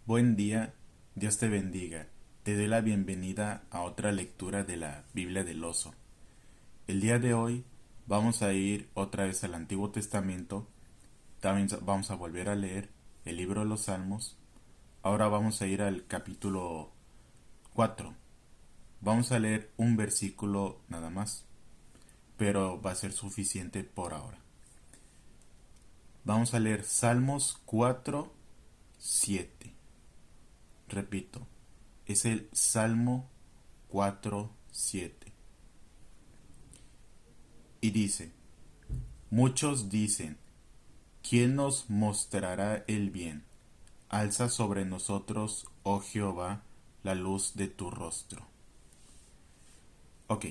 Buen día, Dios te bendiga. Te doy la bienvenida a otra lectura de la Biblia del Oso. El día de hoy vamos a ir otra vez al Antiguo Testamento. También vamos a volver a leer el libro de los Salmos. Ahora vamos a ir al capítulo 4. Vamos a leer un versículo nada más, pero va a ser suficiente por ahora. Vamos a leer Salmos 4, 7. Repito, es el Salmo 4:7. Y dice, muchos dicen, ¿quién nos mostrará el bien? Alza sobre nosotros, oh Jehová, la luz de tu rostro. Ok,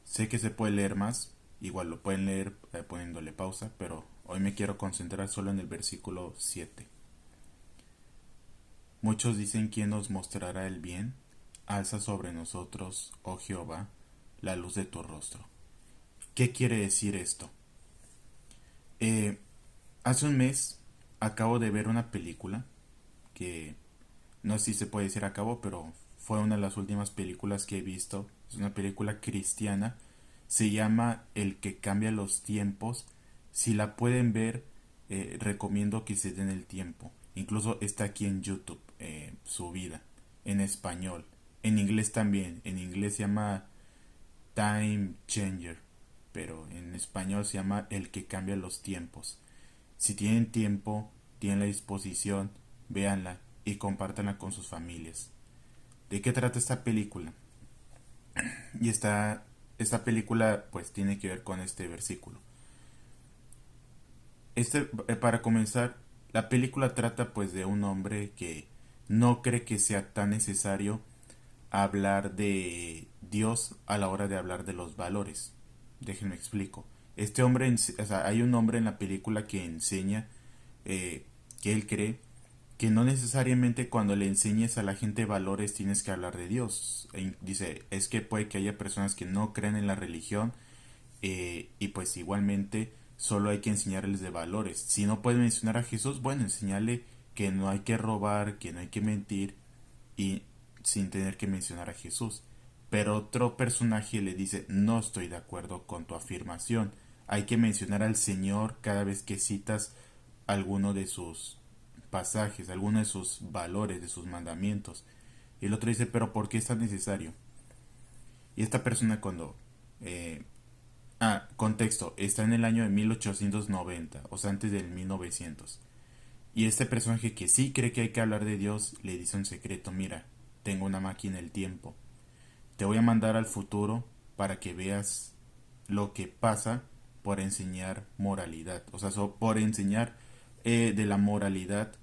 sé que se puede leer más, igual lo pueden leer poniéndole pausa, pero hoy me quiero concentrar solo en el versículo 7. Muchos dicen, ¿quién nos mostrará el bien? Alza sobre nosotros, oh Jehová, la luz de tu rostro. ¿Qué quiere decir esto? Eh, Hace un mes acabo de ver una película que no sé si se puede decir acabo, pero fue una de las últimas películas que he visto. Es una película cristiana. Se llama El que cambia los tiempos. Si la pueden ver, recomiendo que se den el tiempo. Incluso está aquí en YouTube, subida, en español. En inglés también. En inglés se llama Time Changer, pero en español se llama El que cambia los tiempos. Si tienen tiempo, tienen la disposición, véanla y compártanla con sus familias. ¿De qué trata esta película? Y esta película pues tiene que ver con este versículo. Para comenzar, la película trata pues de un hombre que no cree que sea tan necesario hablar de Dios a la hora de hablar de los valores. Déjenme explico. Este hombre, o sea, hay un hombre en la película que enseña que él cree que no necesariamente cuando le enseñes a la gente valores tienes que hablar de Dios. Dice, es que puede que haya personas que no creen en la religión y pues igualmente solo hay que enseñarles de valores. Si no puede mencionar a Jesús, bueno, enseñarle que no hay que robar, que no hay que mentir y sin tener que mencionar a Jesús. Pero otro personaje le dice, no estoy de acuerdo con tu afirmación. Hay que mencionar al Señor cada vez que citas alguno de sus pasajes, alguno de sus valores, de sus mandamientos. Y el otro dice, pero ¿por qué es tan necesario? Y esta persona cuando... contexto, está en el año de 1890, o sea, antes del 1900. Y este personaje que sí cree que hay que hablar de Dios, le dice un secreto, mira, tengo una máquina del tiempo. Te voy a mandar al futuro para que veas lo que pasa por enseñar moralidad. O sea, por enseñar de la moralidad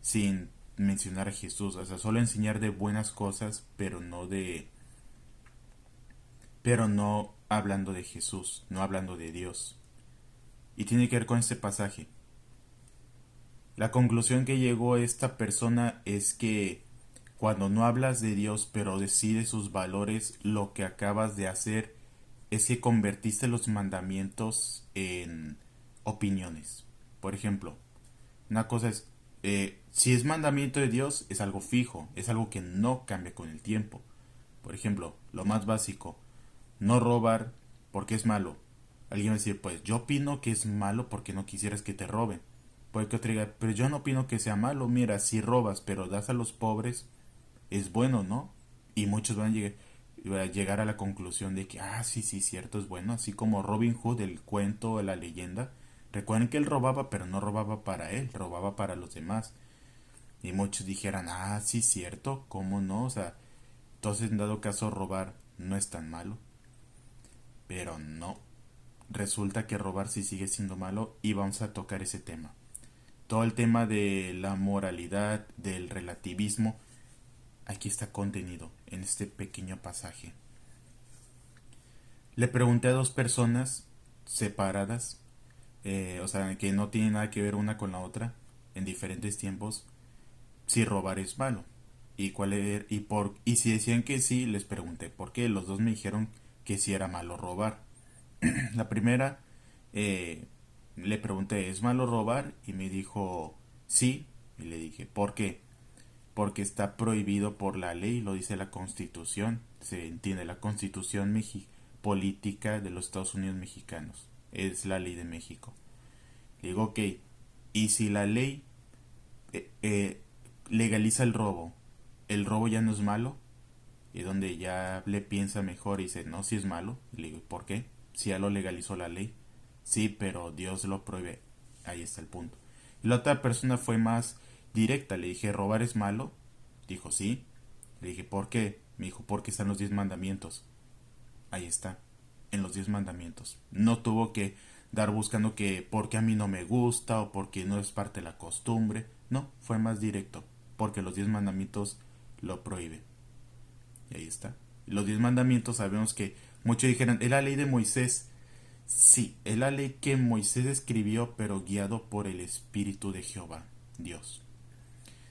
sin mencionar a Jesús. O sea, solo enseñar de buenas cosas, pero no hablando de Jesús, no hablando de Dios. Y tiene que ver con este pasaje. La conclusión que llegó esta persona es que cuando no hablas de Dios pero decides sus valores, lo que acabas de hacer es que convertiste los mandamientos en opiniones. Por ejemplo, una cosa es, si es mandamiento de Dios, es algo fijo, es algo que no cambia con el tiempo. Por ejemplo, lo más básico, no robar porque es malo. Alguien va a decir, pues yo opino que es malo porque no quisieras que te roben. Puede que otro diga, pero yo no opino que sea malo. Mira, si robas pero das a los pobres, es bueno, ¿no? Y muchos van a llegar a la conclusión de que, sí, sí, cierto, es bueno. Así como Robin Hood, el cuento, la leyenda. Recuerden que él robaba, pero no robaba para él, robaba para los demás. Y muchos dijeran, sí, cierto, ¿cómo no? O sea, entonces en dado caso robar no es tan malo. Pero no, resulta que robar sí sigue siendo malo y vamos a tocar ese tema. Todo el tema de la moralidad, del relativismo, aquí está contenido en este pequeño pasaje. Le pregunté a dos personas separadas, o sea, que no tienen nada que ver una con la otra, en diferentes tiempos, si robar es malo. Y si decían que sí, les pregunté por qué. Los dos me dijeron que sí era malo robar. La primera, le pregunté, ¿es malo robar? Y me dijo, sí. Y le dije, ¿por qué? porque está prohibido por la ley, lo dice la Constitución, se entiende, la Constitución política de los Estados Unidos mexicanos, es la ley de México. Digo, ok, y si la ley legaliza el robo ya no es malo, y donde ya le piensa mejor y dice, no, si es malo, y le digo, ¿por qué? Si ya lo legalizó la ley, sí, pero Dios lo prohíbe, ahí está el punto. Y la otra persona fue más directa, le dije, ¿robar es malo? Dijo, sí. Le dije, ¿por qué? Me dijo, porque están los 10 mandamientos. Ahí está, en los 10 mandamientos. No tuvo que dar buscando que porque a mí no me gusta o porque no es parte de la costumbre. No, fue más directo, porque los 10 mandamientos lo prohíben. Y ahí está. Los 10 mandamientos sabemos que muchos dijeron, es la ley de Moisés. Sí, es la ley que Moisés escribió, pero guiado por el Espíritu de Jehová, Dios.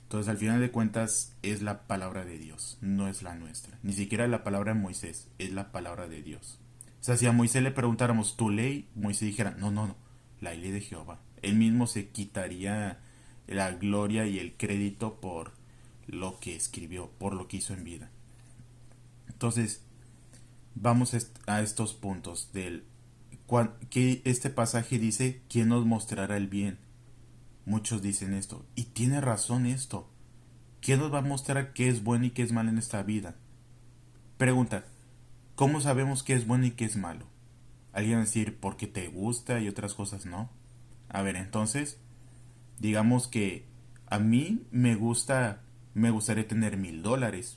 Entonces, al final de cuentas, es la palabra de Dios, no es la nuestra. Ni siquiera la palabra de Moisés, es la palabra de Dios. O sea, si a Moisés le preguntáramos tu ley, Moisés dijera, no, no, no, la ley de Jehová. Él mismo se quitaría la gloria y el crédito por lo que escribió, por lo que hizo en vida. Entonces, vamos a estos puntos del que este pasaje dice, ¿quién nos mostrará el bien? Muchos dicen esto, y tiene razón esto. ¿Quién nos va a mostrar qué es bueno y qué es malo en esta vida? Pregunta, ¿cómo sabemos qué es bueno y qué es malo? Alguien va a decir, porque te gusta y otras cosas no. A ver, entonces, digamos que a mí me gustaría tener $1000.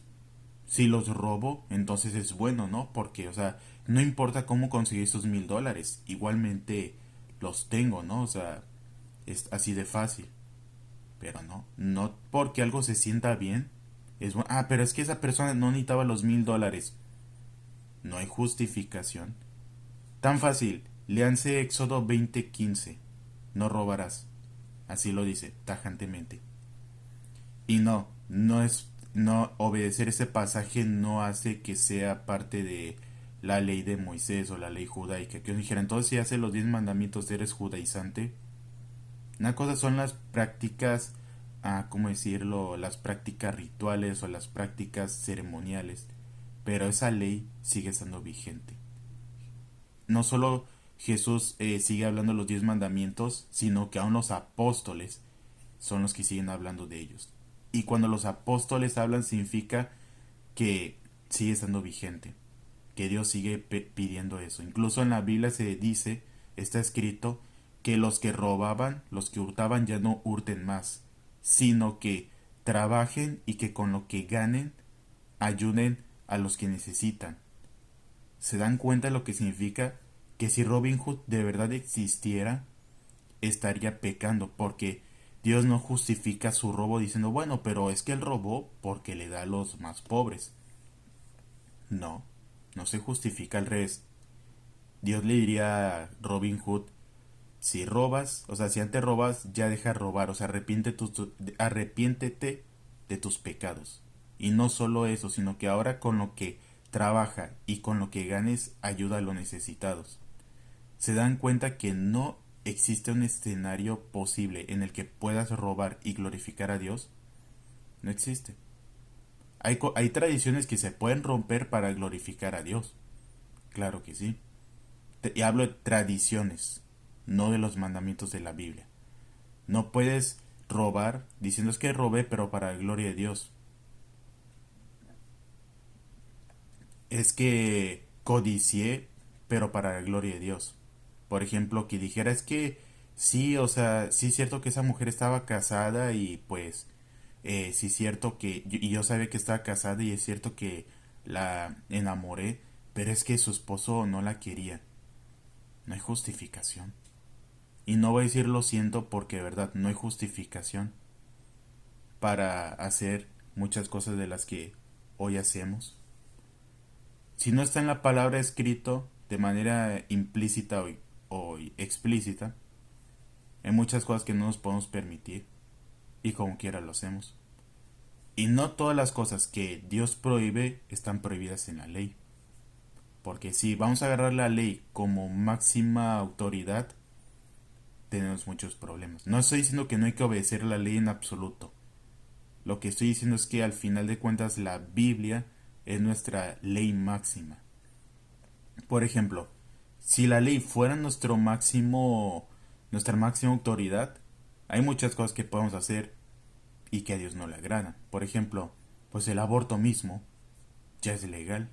Si los robo, entonces es bueno, ¿no? Porque, o sea, no importa cómo conseguir esos $1000, igualmente los tengo, ¿no? O sea, es así de fácil. Pero no, no porque algo se sienta bien. Es bueno. Ah, pero es que esa persona no necesitaba los $1000. No hay justificación. Tan fácil. Léanse Éxodo 20:15. No robarás. Así lo dice, tajantemente. Y no obedecer ese pasaje no hace que sea parte de la ley de Moisés o la ley judaica. Que uno dijera, entonces si haces los 10 mandamientos eres judaizante. Una cosa son las prácticas, ¿cómo decirlo? Las prácticas rituales o las prácticas ceremoniales. Pero esa ley sigue estando vigente. No solo Jesús sigue hablando de los 10 mandamientos, sino que aún los apóstoles son los que siguen hablando de ellos. Y cuando los apóstoles hablan significa que sigue estando vigente, que Dios sigue pidiendo eso. Incluso en la Biblia se dice, está escrito, que los que robaban, los que hurtaban ya no hurten más, sino que trabajen y que con lo que ganen ayuden a los que necesitan. ¿Se dan cuenta de lo que significa? Que si Robin Hood de verdad existiera, estaría pecando, porque Dios no justifica su robo diciendo, bueno, pero es que él robó porque le da a los más pobres. No, no se justifica al revés. Dios le diría a Robin Hood, si robas, o sea, si antes robas, ya deja de robar, o sea, arrepiéntete de tus pecados. Y no solo eso, sino que ahora con lo que trabaja y con lo que ganes, ayuda a los necesitados. Se dan cuenta que no existe un escenario posible en el que puedas robar y glorificar a Dios. No existe. Hay tradiciones que se pueden romper para glorificar a Dios. Claro que sí. Y hablo de tradiciones, no de los mandamientos de la Biblia. No puedes robar diciendo es que robé pero para la gloria de Dios. Es que codicié pero para la gloria de Dios. Por ejemplo, que dijera es que sí, o sea, sí es cierto que esa mujer estaba casada y pues sí es cierto que y yo sabía que estaba casada y es cierto que la enamoré, pero es que su esposo no la quería. No hay justificación. Y no voy a decir lo siento porque de verdad no hay justificación para hacer muchas cosas de las que hoy hacemos. Si no está en la palabra escrito de manera implícita o explícita, hay muchas cosas que no nos podemos permitir y como quiera lo hacemos. Y no todas las cosas que Dios prohíbe están prohibidas en la ley. Porque si vamos a agarrar la ley como máxima autoridad, tenemos muchos problemas. No estoy diciendo que no hay que obedecer la ley en absoluto. Lo que estoy diciendo es que al final de cuentas la Biblia es nuestra ley máxima. Por ejemplo, si la ley fuera nuestra máxima autoridad, hay muchas cosas que podemos hacer y que a Dios no le agradan. Por ejemplo, pues el aborto mismo ya es legal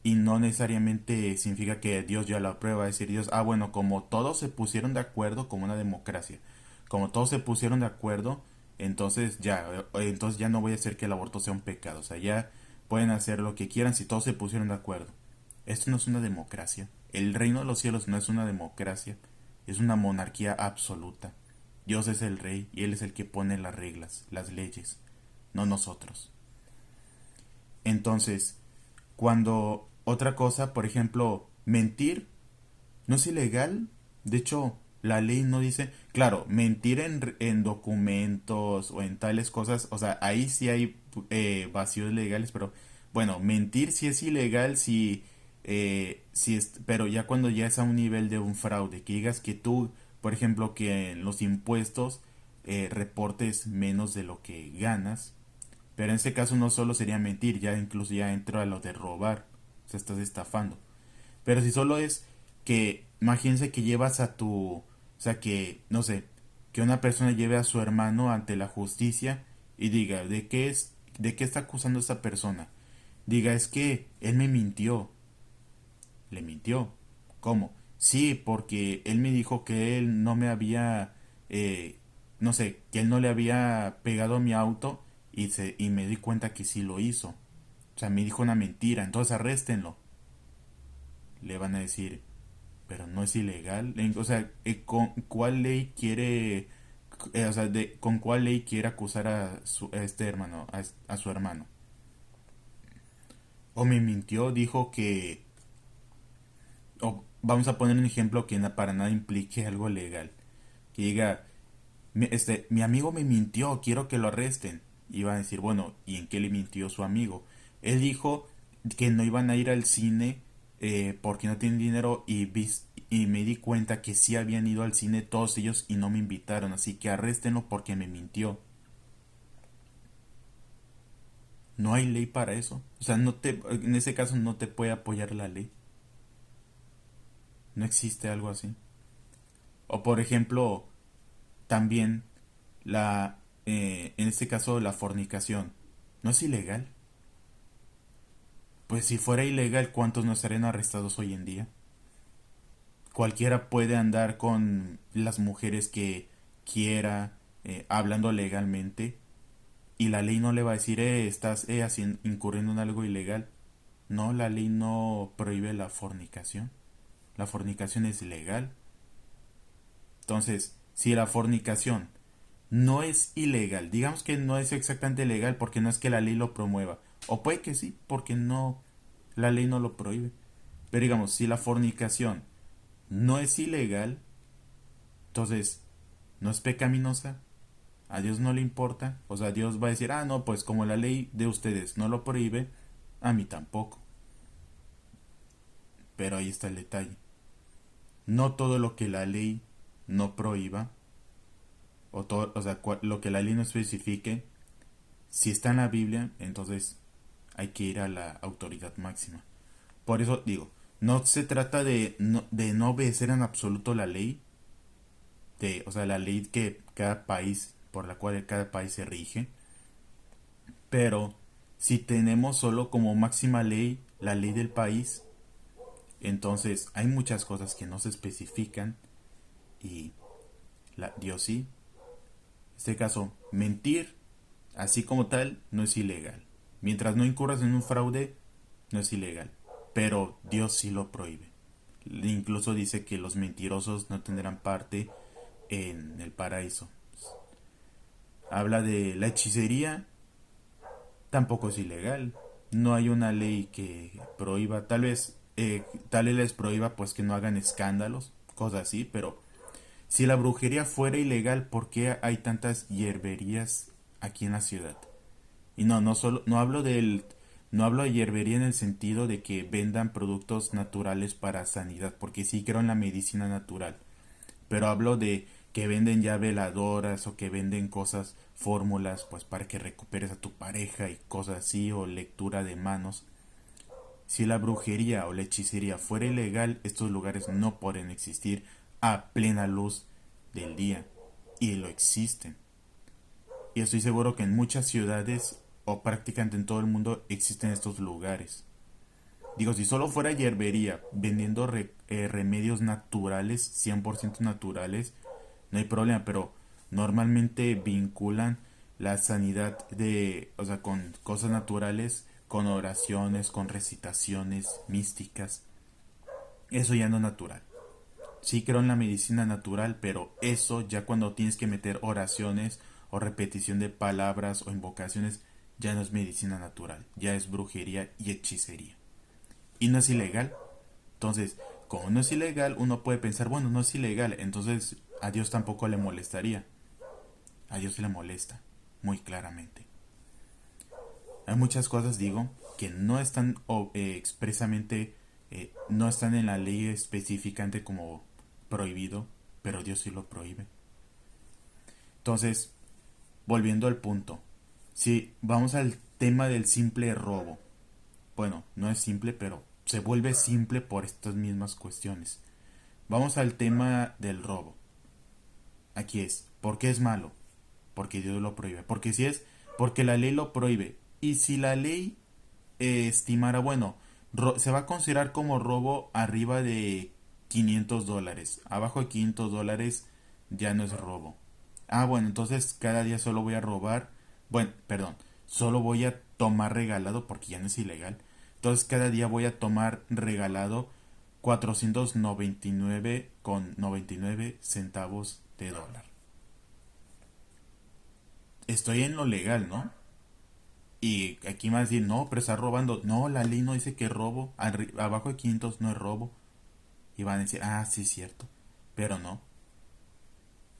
y no necesariamente significa que Dios ya lo aprueba. Es decir, Dios, bueno, como todos se pusieron de acuerdo, como una democracia, como todos se pusieron de acuerdo, entonces ya no voy a hacer que el aborto sea un pecado. O sea, ya pueden hacer lo que quieran si todos se pusieron de acuerdo. Esto no es una democracia. El reino de los cielos no es una democracia, es una monarquía absoluta. Dios es el rey y Él es el que pone las reglas, las leyes, no nosotros. Entonces, cuando otra cosa, por ejemplo, mentir, no es ilegal. De hecho, la ley no dice, claro, mentir en documentos o en tales cosas, o sea, ahí sí hay vacíos legales, pero bueno, mentir sí es ilegal pero ya cuando ya es a un nivel de un fraude, que digas que tú, por ejemplo, que en los impuestos reportes menos de lo que ganas, pero en este caso no solo sería mentir, ya incluso ya entra a lo de robar, o sea, estás estafando. Pero si solo es que, imagínense que llevas o sea, que, no sé, que una persona lleve a su hermano ante la justicia y diga, de qué está acusando a esta persona? Diga, es que él me mintió. ¿Le mintió? ¿Cómo? Sí, porque él me dijo que él no me había, no sé, que él no le había pegado a mi auto y me di cuenta que sí lo hizo. O sea, me dijo una mentira, entonces arréstenlo. Le van a decir, pero no es ilegal. O sea, ¿con cuál ley quiere, o sea, con cuál ley quiere acusar a este hermano, a su hermano? O me mintió, dijo que, o vamos a poner un ejemplo que para nada implique algo legal. Que diga, mi amigo me mintió, quiero que lo arresten. Y van a decir, bueno, ¿y en qué le mintió su amigo? Él dijo que no iban a ir al cine porque no tienen dinero y me di cuenta que sí habían ido al cine todos ellos y no me invitaron, así que arréstenlo porque me mintió. No hay ley para eso. O sea, en ese caso no te puede apoyar la ley. No existe algo así. O por ejemplo, también en este caso la fornicación. ¿No es ilegal? Pues si fuera ilegal, ¿cuántos no estarían arrestados hoy en día? Cualquiera puede andar con las mujeres que quiera, hablando legalmente, y la ley no le va a decir, estás incurriendo en algo ilegal. No, la ley no prohíbe la fornicación. La fornicación es legal. Entonces, si la fornicación no es ilegal, digamos que no es exactamente legal porque no es que la ley lo promueva, o puede que sí, porque no, la ley no lo prohíbe. Pero digamos, si la fornicación no es ilegal, entonces no es pecaminosa, a Dios no le importa, o sea, Dios va a decir, no, pues como la ley de ustedes no lo prohíbe, a mí tampoco. Pero ahí está el detalle. No todo lo que la ley no prohíba, o sea, lo que la ley no especifique, si está en la Biblia, entonces hay que ir a la autoridad máxima. Por eso digo, no se trata de no obedecer en absoluto la ley, o sea, la ley que cada país, por la cual cada país se rige, pero si tenemos solo como máxima ley la ley del país, entonces hay muchas cosas que no se especifican y Dios sí. En este caso, mentir, así como tal, no es ilegal. Mientras no incurras en un fraude, no es ilegal. Pero Dios sí lo prohíbe. Incluso dice que los mentirosos no tendrán parte en el paraíso. Habla de la hechicería, tampoco es ilegal. No hay una ley que prohíba, tal vez les prohíba pues que no hagan escándalos, cosas así, pero si la brujería fuera ilegal, ¿por qué hay tantas hierberías aquí en la ciudad? Y no hablo de hierbería en el sentido de que vendan productos naturales para sanidad, porque sí creo en la medicina natural, pero hablo de que venden ya veladoras o que venden cosas, fórmulas, pues para que recuperes a tu pareja y cosas así, o lectura de manos. Si la brujería o la hechicería fuera ilegal, estos lugares no podrían existir a plena luz del día. Y lo existen. Y estoy seguro que en muchas ciudades o prácticamente en todo el mundo existen estos lugares. Digo, si solo fuera hierbería vendiendo remedios naturales, 100% naturales, no hay problema, pero normalmente vinculan la sanidad de, o sea, con cosas naturales, con oraciones, con recitaciones místicas. Eso ya no es natural. Sí creo en la medicina natural, pero eso ya cuando tienes que meter oraciones o repetición de palabras o invocaciones, ya no es medicina natural, ya es brujería y hechicería. Y no es ilegal. Entonces, como no es ilegal, uno puede pensar, bueno, no es ilegal, entonces a Dios tampoco le molestaría. A Dios le molesta, muy claramente. Hay muchas cosas, digo, que no están expresamente, no están en la ley específicamente como prohibido, pero Dios sí lo prohíbe. Entonces, volviendo al punto, si vamos al tema del simple robo, bueno, no es simple, pero se vuelve simple por estas mismas cuestiones. Vamos al tema del robo. Aquí es, ¿por qué es malo? Porque Dios lo prohíbe. Porque si es, porque la ley lo prohíbe. Y si la ley estimara, bueno, se va a considerar como robo arriba de $500. Abajo de $500 ya no es robo. Ah, bueno, entonces cada día solo voy a robar. Bueno, perdón, solo voy a tomar regalado porque ya no es ilegal. Entonces cada día voy a tomar regalado 499,99 de dólar. Estoy en lo legal, ¿no? Y aquí más decir, no, pero está robando. No, la ley no dice que robo. Abajo de 500 no es robo. Y van a decir, ah, sí, es cierto. Pero no.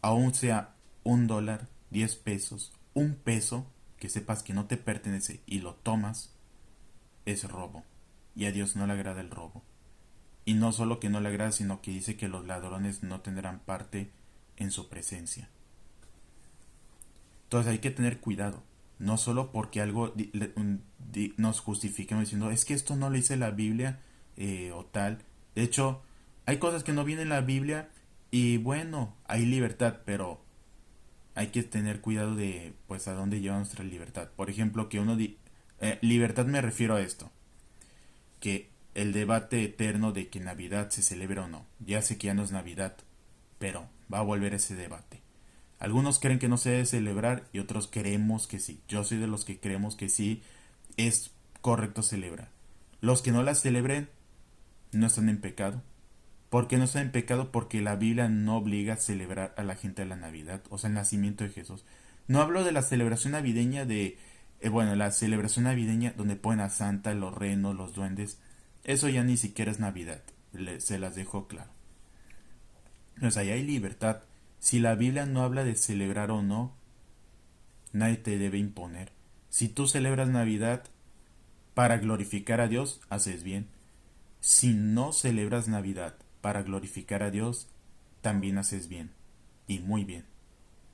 Aún sea $1, 10 pesos, $1, que sepas que no te pertenece y lo tomas, es robo. Y a Dios no le agrada el robo. Y no solo que no le agrada, sino que dice que los ladrones no tendrán parte en su presencia. Entonces hay que tener cuidado. No solo porque algo nos justifiquemos diciendo, es que esto no lo dice la Biblia o tal. De hecho, hay cosas que no vienen en la Biblia y bueno, hay libertad, pero hay que tener cuidado de pues a dónde lleva nuestra libertad. Por ejemplo, que libertad me refiero a esto, que el debate eterno de que Navidad se celebra o no. Ya sé que ya no es Navidad, pero va a volver ese debate. Algunos creen que no se debe celebrar y otros creemos que sí. Yo soy de los que creemos que sí es correcto celebrar. Los que no la celebren no están en pecado. ¿Por qué no están en pecado? Porque la Biblia no obliga a celebrar a la gente a la Navidad, o sea, el nacimiento de Jesús. No hablo de la celebración navideña bueno, la celebración navideña donde ponen a Santa, los renos, los duendes. Eso ya ni siquiera es Navidad. Se las dejo claro. O sea, ya hay libertad. Si la Biblia no habla de celebrar o no, nadie te debe imponer. Si tú celebras Navidad para glorificar a Dios, haces bien. Si no celebras Navidad para glorificar a Dios, también haces bien. Y muy bien.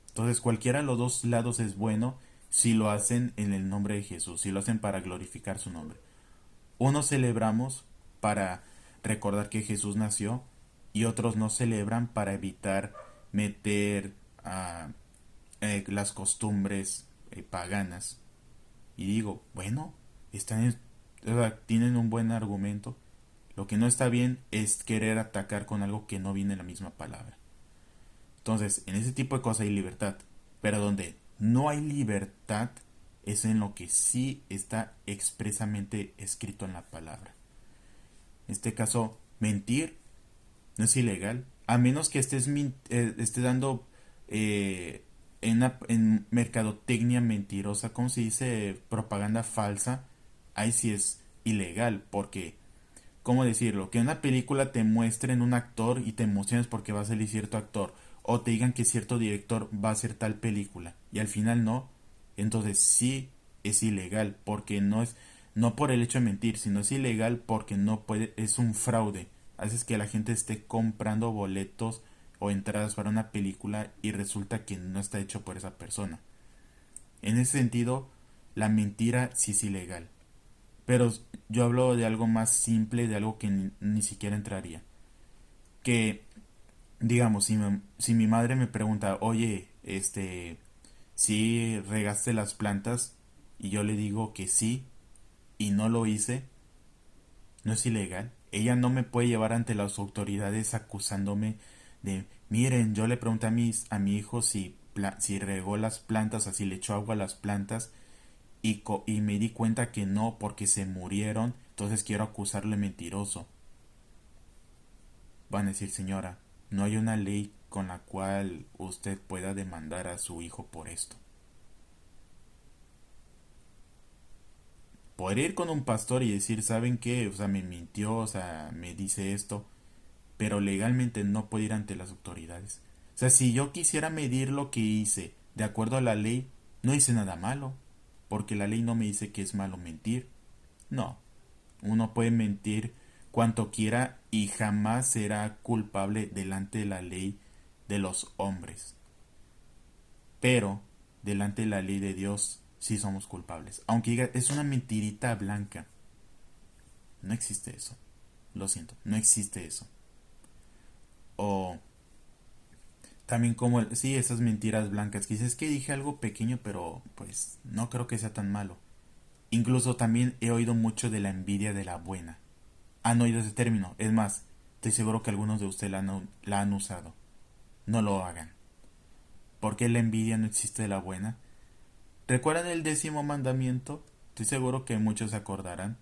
Entonces cualquiera de los dos lados es bueno si lo hacen en el nombre de Jesús, si lo hacen para glorificar su nombre. Unos celebramos para recordar que Jesús nació y otros no celebran para evitar meter las costumbres paganas. Y digo, bueno, tienen un buen argumento. Lo que no está bien es querer atacar con algo que no viene en la misma palabra. Entonces, en ese tipo de cosas hay libertad. Pero donde no hay libertad es en lo que sí está expresamente escrito en la palabra. En este caso, mentir no es ilegal. A menos que estés dando en mercadotecnia mentirosa, ¿cómo se dice? Propaganda falsa. Ahí sí es ilegal. Porque, ¿cómo decirlo? Que en una película te muestren un actor y te emociones porque va a salir cierto actor. O te digan que cierto director va a hacer tal película. Y al final no. Entonces sí es ilegal. Porque no es, no por el hecho de mentir, sino es ilegal porque no puede, es un fraude. Haces que la gente esté comprando boletos o entradas para una película y resulta que no está hecho por esa persona. En ese sentido, la mentira sí es ilegal. Pero yo hablo de algo más simple, de algo que ni siquiera entraría. Que, digamos, si mi madre me pregunta, oye, si regaste las plantas, y yo le digo que sí y no lo hice, no es ilegal. Ella no me puede llevar ante las autoridades acusándome de, miren, yo le pregunté a mi hijo si regó las plantas, o si le echó agua a las plantas y me di cuenta que no porque se murieron, entonces quiero acusarle mentiroso. Van a decir, señora, no hay una ley con la cual usted pueda demandar a su hijo por esto. Podría ir con un pastor y decir, ¿saben qué? O sea, me mintió, o sea, me dice esto, pero legalmente no puede ir ante las autoridades. O sea, si yo quisiera medir lo que hice de acuerdo a la ley, no hice nada malo, porque la ley no me dice que es malo mentir. No, uno puede mentir cuanto quiera y jamás será culpable delante de la ley de los hombres. Pero delante de la ley de Dios sí somos culpables. Aunque diga, es una mentirita blanca. No existe eso. Lo siento, no existe eso. O también como, sí, esas mentiras blancas que dices que dije algo pequeño, pero pues no creo que sea tan malo. Incluso también he oído mucho de la envidia de la buena. Han oído ese término. Es más, estoy seguro que algunos de ustedes la han usado. No lo hagan. ¿Por qué la envidia no existe de la buena? ¿Recuerdan el 10.º mandamiento? Estoy seguro que muchos se acordarán.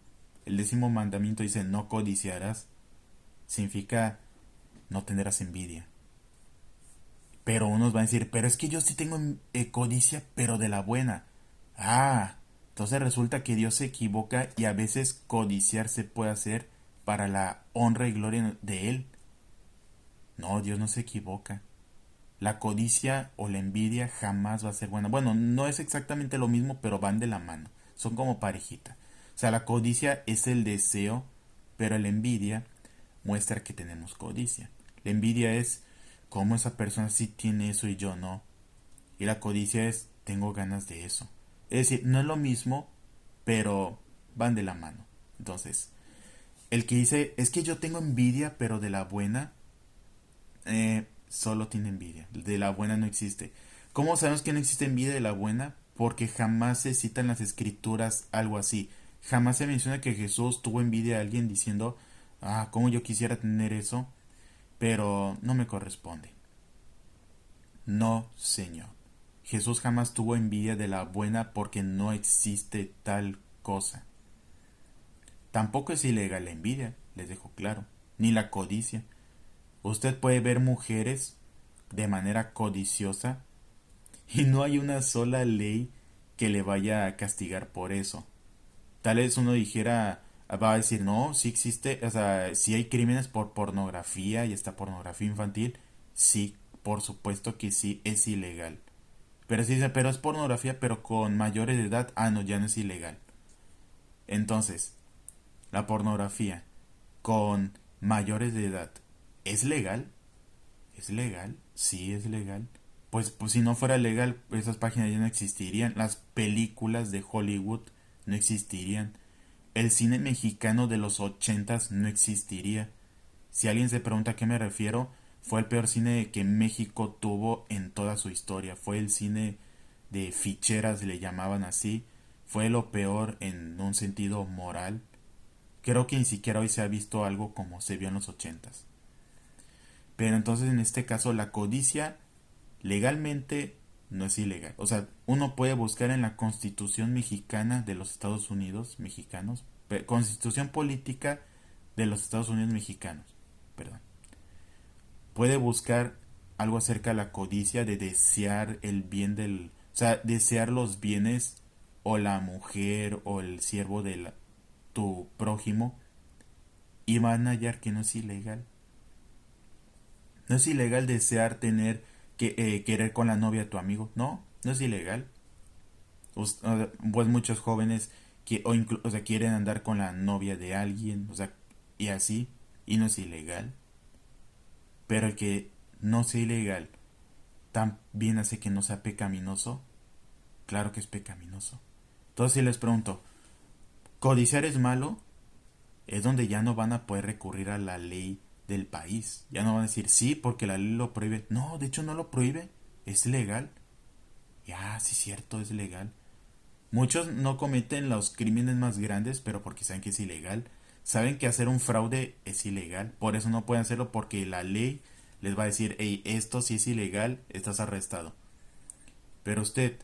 El 10.º mandamiento dice no codiciarás. Significa no tendrás envidia. Pero unos van a decir, pero es que yo sí tengo codicia, pero de la buena. Ah, entonces resulta que Dios se equivoca y a veces codiciar se puede hacer para la honra y gloria de Él. No, Dios no se equivoca. La codicia o la envidia jamás va a ser buena. Bueno, no es exactamente lo mismo, pero van de la mano. Son como parejita. O sea, la codicia es el deseo, pero la envidia muestra que tenemos codicia. La envidia es cómo esa persona sí tiene eso y yo no. Y la codicia es tengo ganas de eso. Es decir, no es lo mismo, pero van de la mano. Entonces, el que dice es que yo tengo envidia, pero de la buena, solo tiene envidia. De la buena no existe. ¿Cómo sabemos que no existe envidia de la buena? Porque jamás se cita en las escrituras algo así. Jamás se menciona que Jesús tuvo envidia a alguien diciendo, ah, cómo yo quisiera tener eso, pero no me corresponde. No, Señor. Jesús jamás tuvo envidia de la buena porque no existe tal cosa. Tampoco es ilegal la envidia, les dejo claro, ni la codicia. Usted puede ver mujeres de manera codiciosa y no hay una sola ley que le vaya a castigar por eso. Tal vez uno dijera, va a decir, no, sí existe, o sea, sí hay crímenes por pornografía y hasta pornografía infantil, sí, por supuesto que sí es ilegal. Pero sí dice, pero es pornografía, pero con mayores de edad, ah, no, ya no es ilegal. Entonces, la pornografía con mayores de edad, ¿es legal? ¿Es legal? Sí, es legal. Pues si no fuera legal, esas páginas ya no existirían. Las películas de Hollywood no existirían. El cine mexicano de los ochentas no existiría. Si alguien se pregunta a qué me refiero, fue el peor cine que México tuvo en toda su historia. Fue el cine de ficheras, le llamaban así. Fue lo peor en un sentido moral. Creo que ni siquiera hoy se ha visto algo como se vio en los ochentas. Pero entonces en este caso la codicia legalmente no es ilegal. O sea, uno puede buscar en la Constitución mexicana de los Estados Unidos mexicanos, Constitución política de los Estados Unidos mexicanos, perdón. Puede buscar algo acerca de la codicia, de desear el bien del, o sea, desear los bienes o la mujer o el siervo de tu prójimo y van a hallar que no es ilegal. No es ilegal desear tener que querer con la novia de tu amigo. No, no es ilegal. Pues muchos jóvenes o sea, quieren andar con la novia de alguien, o sea, y así, y no es ilegal. Pero el que no sea ilegal, ¿también hace que no sea pecaminoso? Claro que es pecaminoso. Entonces si les pregunto, ¿codiciar es malo? Es donde ya no van a poder recurrir a la ley del país. Ya no van a decir sí porque la ley lo prohíbe. No, de hecho no lo prohíbe. Es legal. Ya, sí es cierto, es legal. Muchos no cometen los crímenes más grandes, pero porque saben que es ilegal. Saben que hacer un fraude es ilegal. Por eso no pueden hacerlo porque la ley les va a decir, hey, esto sí es ilegal, estás arrestado. Pero usted,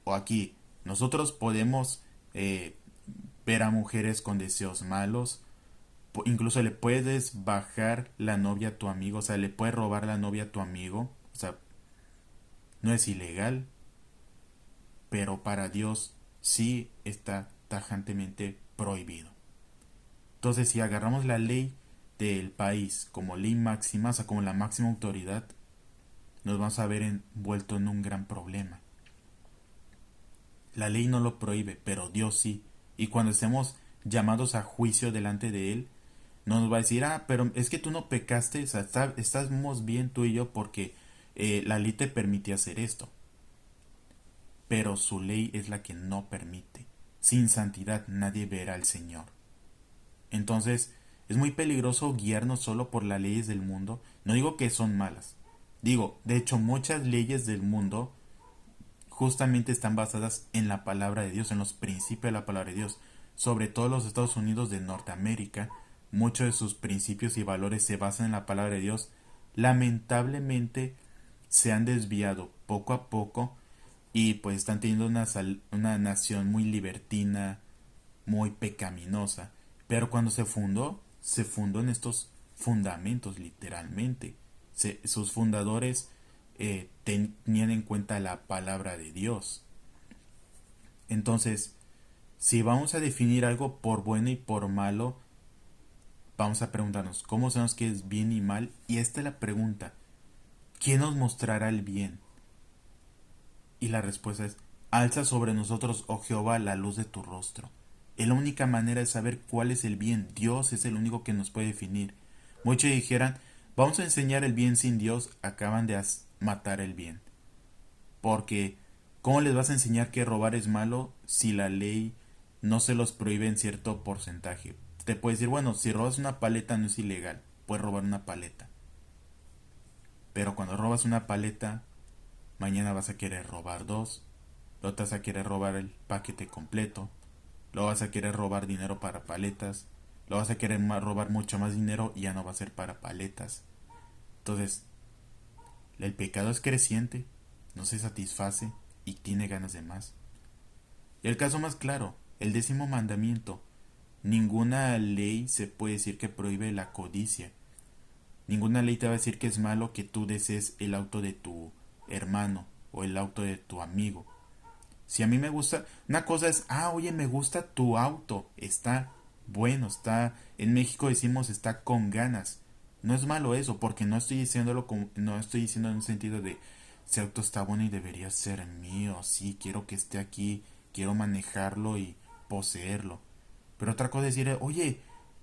o aquí, nosotros podemos ver a mujeres con deseos malos. Incluso le puedes bajar la novia a tu amigo, o sea, le puedes robar la novia a tu amigo. O sea, no es ilegal, pero para Dios sí está tajantemente prohibido. Entonces, si agarramos la ley del país como ley máxima, o sea, como la máxima autoridad, nos vamos a ver envuelto en un gran problema. La ley no lo prohíbe, pero Dios sí. Y cuando estemos llamados a juicio delante de Él, no nos va a decir, ah, pero es que tú no pecaste, o sea, estamos bien tú y yo porque la ley te permite hacer esto. Pero su ley es la que no permite. Sin santidad nadie verá al Señor. Entonces, es muy peligroso guiarnos solo por las leyes del mundo. No digo que son malas. Digo, de hecho, muchas leyes del mundo justamente están basadas en la palabra de Dios, en los principios de la palabra de Dios. Sobre todo los Estados Unidos de Norteamérica, muchos de sus principios y valores se basan en la palabra de Dios. Lamentablemente se han desviado poco a poco y pues están teniendo una nación muy libertina, muy pecaminosa. Pero cuando se fundó en estos fundamentos literalmente. Sus fundadores tenían en cuenta la palabra de Dios. Entonces, si vamos a definir algo por bueno y por malo, vamos a preguntarnos, ¿cómo sabemos que es bien y mal? Y esta es la pregunta, ¿quién nos mostrará el bien? Y la respuesta es, alza sobre nosotros, oh Jehová, la luz de tu rostro. Es la única manera de saber cuál es el bien. Dios es el único que nos puede definir. Muchos dijeran, vamos a enseñar el bien sin Dios, acaban de matar el bien. Porque, ¿cómo les vas a enseñar que robar es malo si la ley no se los prohíbe en cierto porcentaje? Te puedes decir, bueno, si robas una paleta no es ilegal, puedes robar una paleta. Pero cuando robas una paleta, mañana vas a querer robar dos, luego te vas a querer robar el paquete completo, luego vas a querer robar dinero para paletas, luego vas a querer robar mucho más dinero y ya no va a ser para paletas. Entonces, el pecado es creciente, no se satisface y tiene ganas de más. Y el caso más claro, el 10º mandamiento. Ninguna ley se puede decir que prohíbe la codicia. Ninguna ley te va a decir que es malo que tú desees el auto de tu hermano o el auto de tu amigo. Si a mí me gusta, una cosa es, ah, oye, me gusta tu auto, está bueno, está, en México decimos está con ganas. No es malo eso, porque no estoy diciéndolo no estoy diciendo en un sentido de, ese auto está bueno y debería ser mío, sí, quiero que esté aquí, quiero manejarlo y poseerlo. Pero otra cosa es decir, oye,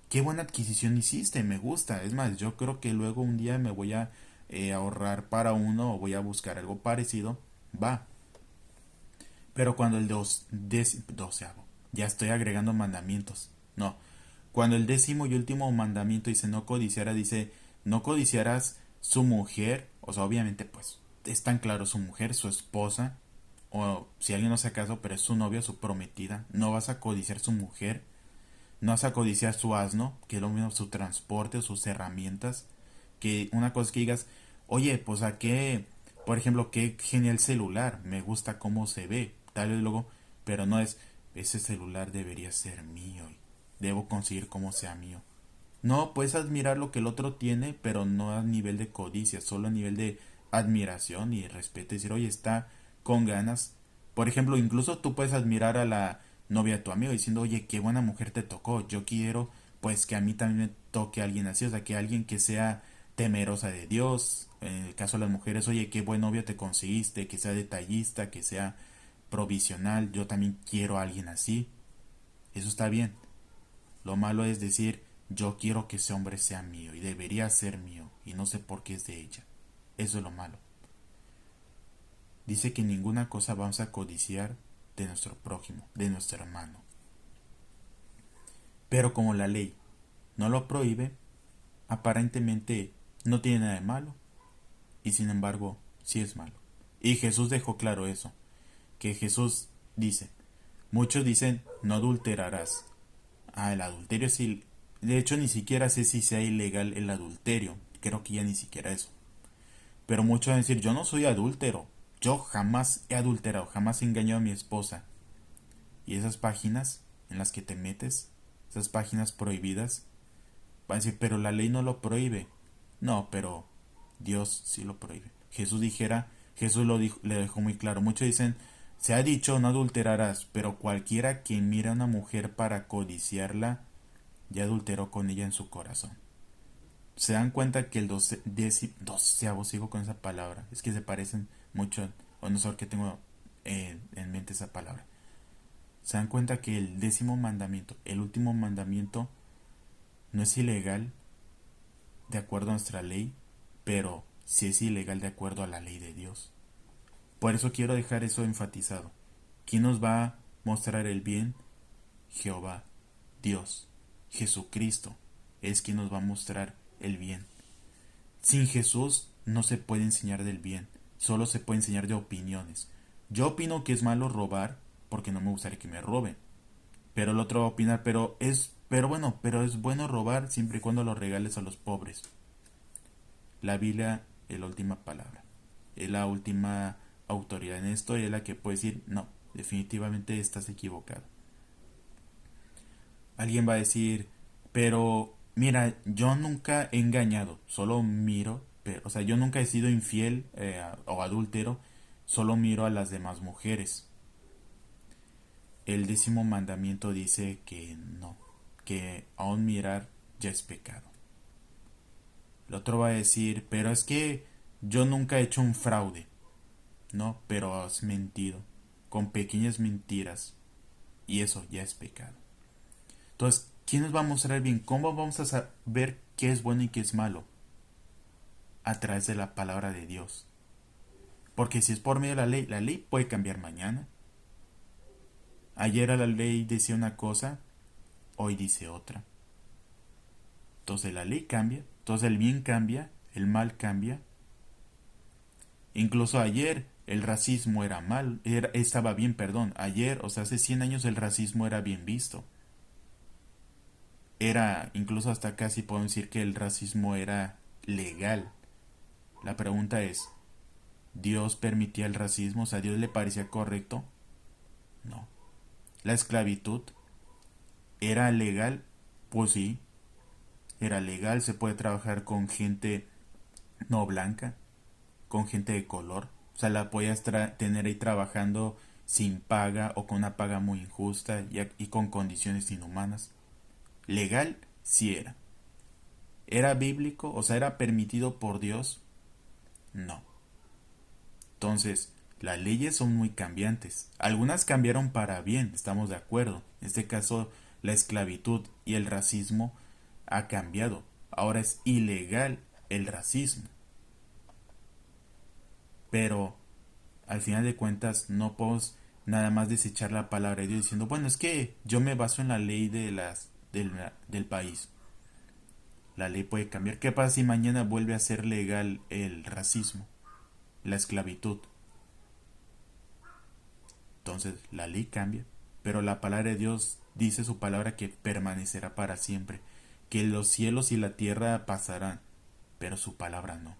qué buena adquisición hiciste, me gusta. Es más, yo creo que luego un día me voy a ahorrar para uno o voy a buscar algo parecido. Va. Pero cuando el doceavo, ya estoy agregando mandamientos. No. Cuando el 10º y último mandamiento dice no codiciarás, dice no codiciarás su mujer. O sea, obviamente, pues, es tan claro su mujer, su esposa. O si alguien no se casó, pero es su novia, su prometida. No vas a codiciar su mujer. No vas a codiciar su asno, que es lo mismo su transporte, sus herramientas. Que una cosa es que digas, oye, pues a qué, por ejemplo, qué genial celular, me gusta cómo se ve, tal vez luego, pero no es, ese celular debería ser mío y debo conseguir cómo sea mío. No, puedes admirar lo que el otro tiene, pero no a nivel de codicia, solo a nivel de admiración y respeto. Decir, oye, está con ganas. Por ejemplo, incluso tú puedes admirar a la novia de tu amigo diciendo, oye, qué buena mujer te tocó. Yo quiero, pues, que a mí también me toque alguien así. O sea, que alguien que sea temerosa de Dios. En el caso de las mujeres, oye, qué buen novio te conseguiste, que sea detallista, que sea provisional. Yo también quiero a alguien así. Eso está bien. Lo malo es decir, yo quiero que ese hombre sea mío y debería ser mío y no sé por qué es de ella. Eso es lo malo. Dice que ninguna cosa vamos a codiciar de nuestro prójimo, de nuestro hermano. Pero como la ley no lo prohíbe, aparentemente no tiene nada de malo y sin embargo sí es malo. Y Jesús dejó claro eso, que Jesús dice, muchos dicen no adulterarás. Ah, el adulterio sí. De hecho ni siquiera sé si sea ilegal el adulterio, creo que ya ni siquiera eso. Pero muchos van a decir, yo no soy adúltero, yo jamás he adulterado, jamás he engañado a mi esposa. Y esas páginas en las que te metes, esas páginas prohibidas, van a decir, pero la ley no lo prohíbe. No, pero Dios sí lo prohíbe. Jesús lo dijo, le dejó muy claro. Muchos dicen, se ha dicho no adulterarás, pero cualquiera que mira a una mujer para codiciarla, ya adulteró con ella en su corazón. Se dan cuenta que el doceavo, sigo con esa palabra, es que se parecen mucho, o no sé por qué tengo en mente esa palabra. Se dan cuenta que el 10º mandamiento, el último mandamiento, no es ilegal de acuerdo a nuestra ley, pero sí es ilegal de acuerdo a la ley de Dios. Por eso quiero dejar eso enfatizado. ¿Quién nos va a mostrar el bien? Jehová, Dios, Jesucristo es quien nos va a mostrar el bien. Sin Jesús no se puede enseñar del bien, solo se puede enseñar de opiniones. Yo opino que es malo robar porque no me gustaría que me roben. Pero el otro va a opinar, pero es bueno robar siempre y cuando lo regales a los pobres. La Biblia es la última palabra. Es la última autoridad en esto y es la que puede decir, no, definitivamente estás equivocado. Alguien va a decir, pero mira, yo nunca he engañado, solo miro, o sea, yo nunca he sido infiel o adúltero, solo miro a las demás mujeres. El 10º mandamiento dice que no, que aún mirar ya es pecado. El otro va a decir, pero es que yo nunca he hecho un fraude. No, pero has mentido, con pequeñas mentiras, y eso ya es pecado. Entonces, ¿quién nos va a mostrar bien? ¿Cómo vamos a saber qué es bueno y qué es malo? A través de la palabra de Dios. Porque si es por medio de la ley puede cambiar mañana. Ayer la ley decía una cosa, hoy dice otra. Entonces la ley cambia, entonces el bien cambia, el mal cambia. Incluso ayer el racismo era mal, estaba bien, perdón. Ayer, o sea, hace 100 años el racismo era bien visto. Incluso hasta casi puedo decir que el racismo era legal. La pregunta es, ¿Dios permitía el racismo? O sea, ¿a Dios le parecía correcto? No. ¿La esclavitud era legal? Pues sí, era legal. Se puede trabajar con gente no blanca, con gente de color. O sea, la podías tener ahí trabajando sin paga o con una paga muy injusta y con condiciones inhumanas. Legal sí era. ¿Era bíblico? O sea, ¿era permitido por Dios? No. Entonces, las leyes son muy cambiantes. Algunas cambiaron para bien, estamos de acuerdo. En este caso, la esclavitud y el racismo ha cambiado. Ahora es ilegal el racismo. Pero, al final de cuentas, no podemos nada más desechar la palabra de Dios diciendo, bueno, es que yo me baso en la ley del país. La ley puede cambiar. ¿Qué pasa si mañana vuelve a ser legal el racismo, la esclavitud? Entonces la ley cambia, pero la palabra de Dios dice su palabra que permanecerá para siempre, que los cielos y la tierra pasarán, pero su palabra no.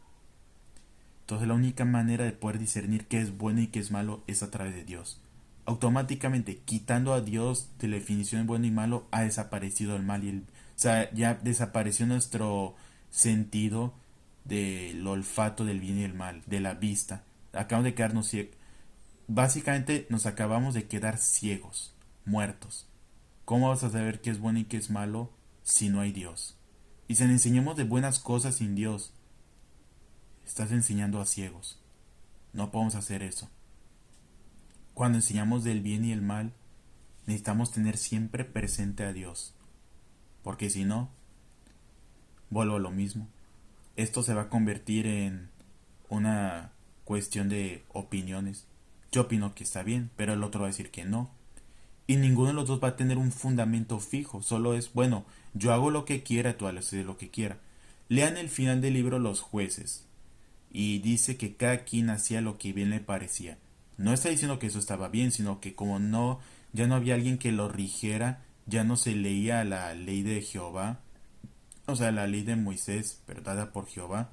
Entonces la única manera de poder discernir qué es bueno y qué es malo es a través de Dios. Automáticamente, quitando a Dios de la definición de bueno y malo, ha desaparecido el mal o sea, ya desapareció nuestro sentido del olfato del bien y el mal, de la vista. Acabamos de quedarnos ciegos. Básicamente nos acabamos de quedar ciegos, muertos. ¿Cómo vas a saber qué es bueno y qué es malo si no hay Dios? Y si le enseñamos de buenas cosas sin Dios, estás enseñando a ciegos. No podemos hacer eso. Cuando enseñamos del bien y el mal, necesitamos tener siempre presente a Dios. Porque si no, vuelvo a lo mismo. Esto se va a convertir en una cuestión de opiniones. Yo opino que está bien, pero el otro va a decir que no. Y ninguno de los dos va a tener un fundamento fijo. Solo es, bueno, yo hago lo que quiera, tú haces lo que quiera. Lean el final del libro Los Jueces. Y dice que cada quien hacía lo que bien le parecía. No está diciendo que eso estaba bien, sino que como no, ya no había alguien que lo rigiera, ya no se leía la ley de Jehová, o sea, la ley de Moisés, pero dada por Jehová,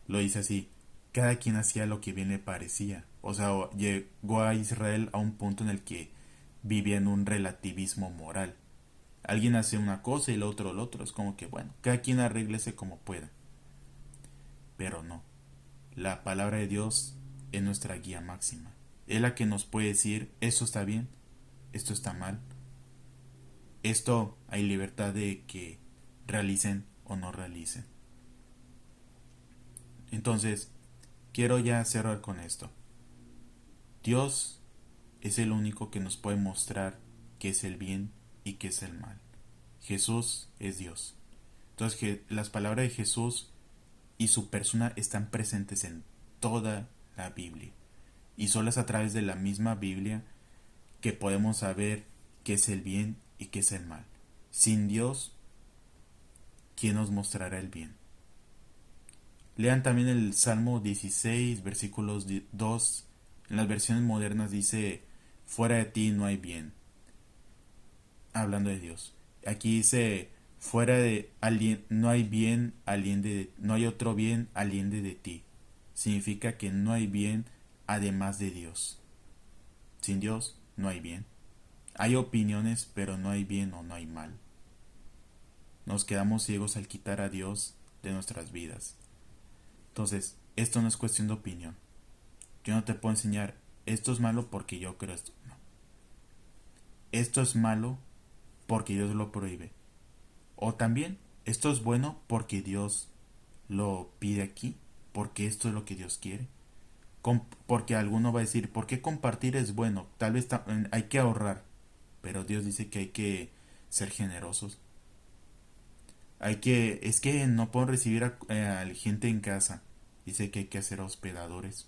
lo dice así, cada quien hacía lo que bien le parecía. O sea, llegó a Israel a un punto en el que vivía en un relativismo moral. Alguien hace una cosa y el otro lo otro. Es como que, bueno, cada quien arréglese como pueda. Pero no. La palabra de Dios es nuestra guía máxima. Es la que nos puede decir, esto está bien, esto está mal. Esto hay libertad de que realicen o no realicen. Entonces, quiero ya cerrar con esto. Dios es el único que nos puede mostrar qué es el bien y qué es el mal. Jesús es Dios. Entonces, las palabras de Jesús y su persona están presentes en toda la Biblia. Y solo es a través de la misma Biblia que podemos saber qué es el bien y qué es el mal. Sin Dios, ¿quién nos mostrará el bien? Lean también el Salmo 16, versículos 2. En las versiones modernas dice, fuera de ti no hay bien. Hablando de Dios. Aquí dice, fuera de alguien, no hay bien, no hay otro bien aliende de ti. Significa que no hay bien además de Dios. Sin Dios no hay bien. Hay opiniones, pero no hay bien o no hay mal. Nos quedamos ciegos al quitar a Dios de nuestras vidas. Entonces, esto no es cuestión de opinión. Yo no te puedo enseñar, esto es malo porque yo creo esto. No. Esto es malo porque Dios lo prohíbe. O también, esto es bueno porque Dios lo pide aquí, porque esto es lo que Dios quiere. Porque alguno va a decir, ¿por qué compartir es bueno? Tal vez hay que ahorrar, pero Dios dice que hay que ser generosos. Es que no puedo recibir a gente en casa. Dice que hay que hacer hospedadores.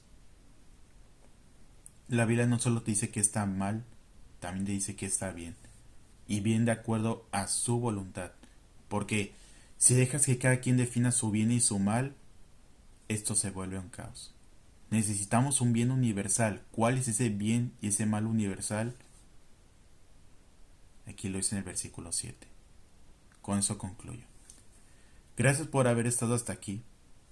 La Biblia no solo te dice que está mal, también te dice que está bien. Y bien de acuerdo a su voluntad. Porque si dejas que cada quien defina su bien y su mal, esto se vuelve un caos. Necesitamos un bien universal. ¿Cuál es ese bien y ese mal universal? Aquí lo dice en el versículo 7. Con eso concluyo. Gracias por haber estado hasta aquí.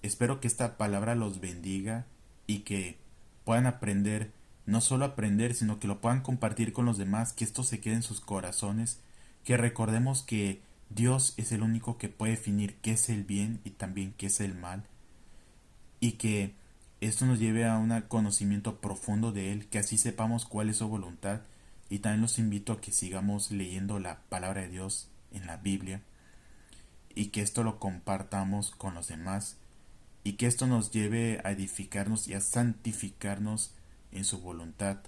Espero que esta palabra los bendiga y que puedan aprender, no solo aprender, sino que lo puedan compartir con los demás, que esto se quede en sus corazones, que recordemos que Dios es el único que puede definir qué es el bien y también qué es el mal, y que esto nos lleve a un conocimiento profundo de Él, que así sepamos cuál es su voluntad, y también los invito a que sigamos leyendo la palabra de Dios en la Biblia, y que esto lo compartamos con los demás, y que esto nos lleve a edificarnos y a santificarnos en su voluntad,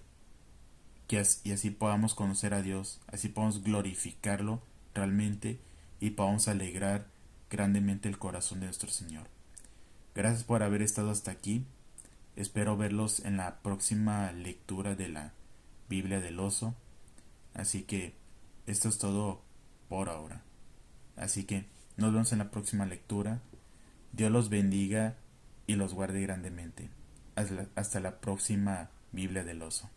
y así podamos conocer a Dios, así podamos glorificarlo realmente y podamos alegrar grandemente el corazón de nuestro Señor. Gracias por haber estado hasta aquí. Espero verlos en la próxima lectura de la Biblia del Oso. Así que esto es todo por ahora. Así que nos vemos en la próxima lectura. Dios los bendiga y los guarde grandemente. Hasta la próxima Biblia del Oso.